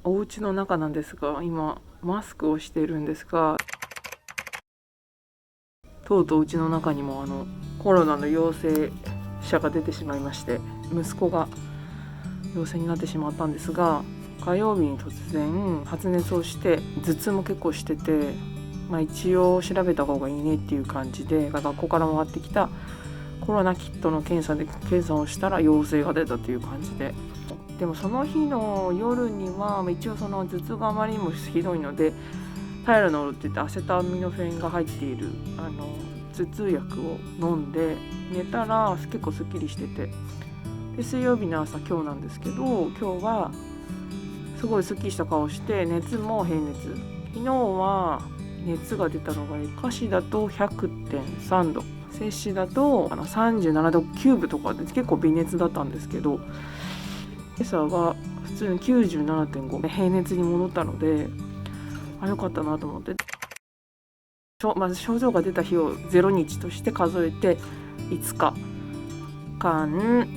お家の中なんですが、今マスクをしているんですが、とうとううちの中にもコロナの陽性者が出てしまいまして、息子が陽性になってしまったんですが、火曜日に突然発熱をして、頭痛も結構してて、一応調べた方がいいねっていう感じで、学校から回ってきたコロナキットの検査をしたら陽性が出たという感じで、でもその日の夜には一応その頭痛があまりにもひどいので、タイラノールって言ってアセトアミノフェンが入っている頭痛薬を飲んで寝たら結構すっきりしてて、で水曜日の朝今日なんですけど、今日はすごいすっきりした顔して、熱も平熱、昨日は熱が出たのが下肢だと 100.3 度、摂氏だと37度9分とかで結構微熱だったんですけど、今朝は普通に 97.5 平熱に戻ったので、良かったなと思って、まず症状が出た日を0日として数えて5日間、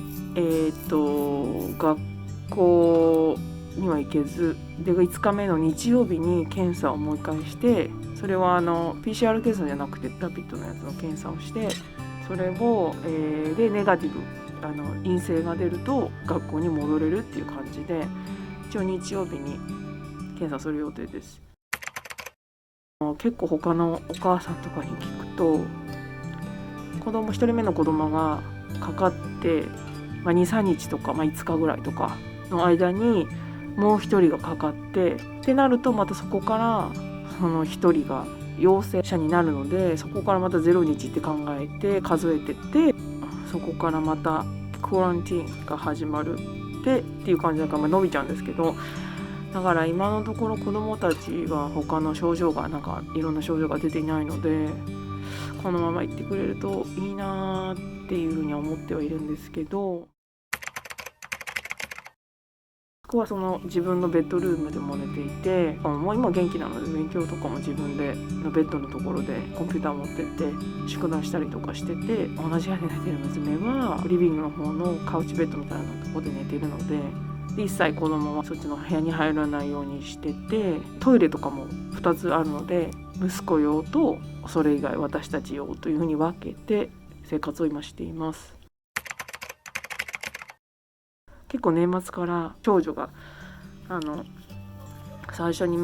学校には行けずで、5日目の日曜日に検査をもう一回して、それはPCR 検査じゃなくてラピッドのやつの検査をして、それを、でネガティブ陰性が出ると学校に戻れるっていう感じで、一応日曜日に検査する予定です。結構他のお母さんとかに聞くと、1人目の子供がかかって、2、3日とか、5日ぐらいとかの間にもう1人がかかってなると、またそこからその1人が陽性者になるので、そこからまた0日って考えて数えてって、そこからまたクオランティーンが始まるっていう感じだから、伸びちゃうんですけど、だから今のところ子どもたちは他の症状がいろんな症状が出ていないので、このまま行ってくれるといいなっていうふうには思ってはいるんですけど、ここはその自分のベッドルームでも寝ていて、もう今元気なので勉強とかも自分でのベッドのところでコンピューター持ってって宿題したりとかしてて、同じ部屋で寝てる娘はリビングの方のカウチベッドみたいなところで寝てるので、一切子供はそっちの部屋に入らないようにしてて、トイレとかも2つあるので、息子用とそれ以外私たち用というふうに分けて生活を今しています。結構年末から長女が最初に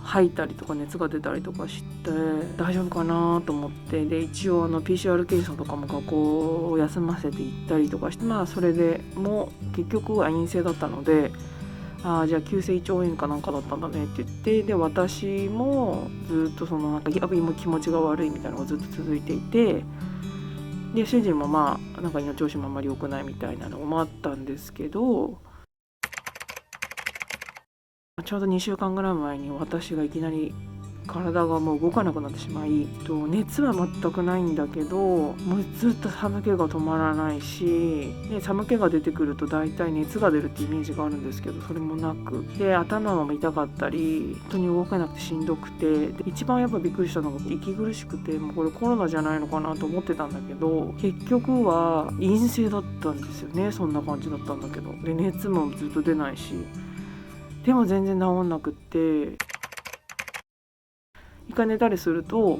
吐いたりとか熱が出たりとかして大丈夫かなと思って、で一応PCR 検査とかも学校を休ませて行ったりとかして、それでも結局は陰性だったので、じゃあ急性胃腸炎かなんかだったんだねって言って、で私もずっと今気持ちが悪いみたいなのがずっと続いていて、で主人も胃の調子もあんまり良くないみたいなのもあったんですけど、ちょうど2週間ぐらい前に私がいきなり体がもう動かなくなってしまい、熱は全くないんだけど、もうずっと寒気が止まらないし、寒気が出てくると大体熱が出るってイメージがあるんですけど、それもなく、で頭も痛かったり本当に動けなくてしんどくて、で一番やっぱびっくりしたのが息苦しくて、もうこれコロナじゃないのかなと思ってたんだけど、結局は陰性だったんですよね。そんな感じだったんだけど、で熱もずっと出ないし、でも全然治んなくって、一回寝たりすると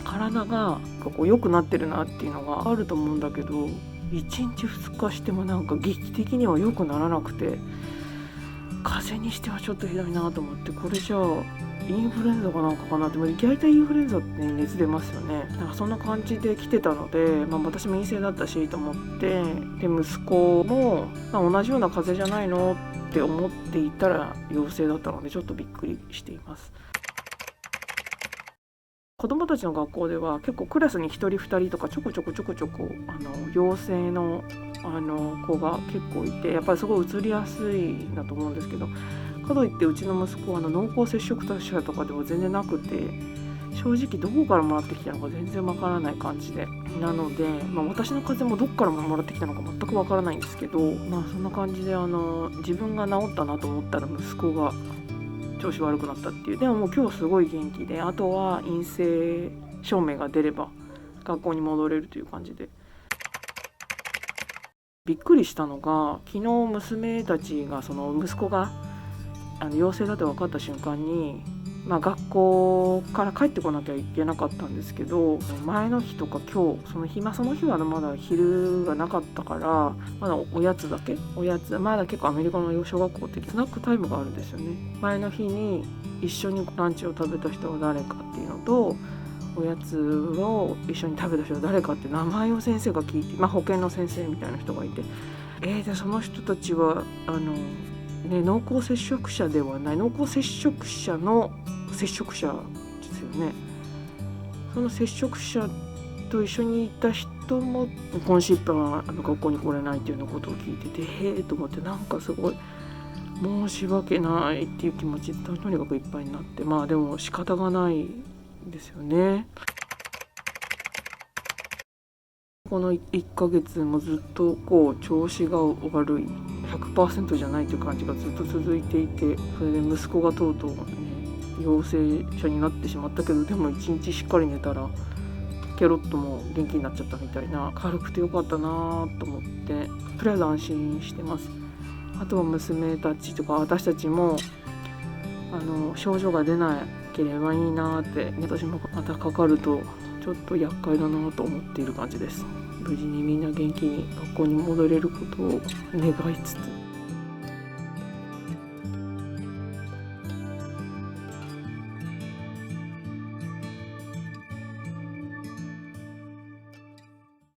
体が良くなってるなっていうのがあると思うんだけど、1日2日しても劇的には良くならなくて、風邪にしてはちょっとひどいなと思って、これじゃあインフルエンザかなんかかなって。大体インフルエンザって、熱出ますよね。そんな感じで来てたので、私も陰性だったしと思って、で息子も、同じような風邪じゃないのって思っていたら陽性だったので、ちょっとびっくりしています。子どもたちの学校では結構クラスに1人2人とかちょこちょこ陽性の子が結構いて、やっぱりすごい移りやすいんだと思うんですけど、かといってうちの息子は濃厚接触者とかでは全然なくて、正直どこからもらってきたのか全然わからない感じで、なので、私の風邪もどこからもらってきたのか全くわからないんですけど、そんな感じで自分が治ったなと思ったら息子が調子悪くなったっていう。でももう今日すごい元気で、あとは陰性証明が出れば学校に戻れるという感じで、びっくりしたのが、昨日娘たちが息子が陽性だと分かった瞬間に、学校から帰ってこなきゃいけなかったんですけど、前の日とか今日その日はまだ昼がなかったから、まだおやつまだ結構アメリカの小学校ってスナックタイムがあるんですよね。前の日に一緒にランチを食べた人は誰かっていうのと、おやつを一緒に食べた人は誰かって名前を先生が聞いて、保健の先生みたいな人がいて、でその人たちは濃厚接触者ではない、濃厚接触者の接触者ですよね。その接触者と一緒にいた人も今週いっぱいは学校に来れないっていうようなことを聞いてて、へえと思って、なんかすごい申し訳ないっていう気持ちとにかくいっぱいになって、でも仕方がないですよね。この1ヶ月もずっと調子が悪い 100% じゃないという感じがずっと続いていて、それで息子がとうとう、陽性者になってしまったけど、でも1日しっかり寝たらケロッとも元気になっちゃったみたいな、軽くてよかったなと思って、とりあえず安心してます。あとは娘たちとか私たちも症状が出なければいいなって、私もまたかかるとちょっと厄介だなと思っている感じです。無事にみんな元気に学校に戻れることを願いつつ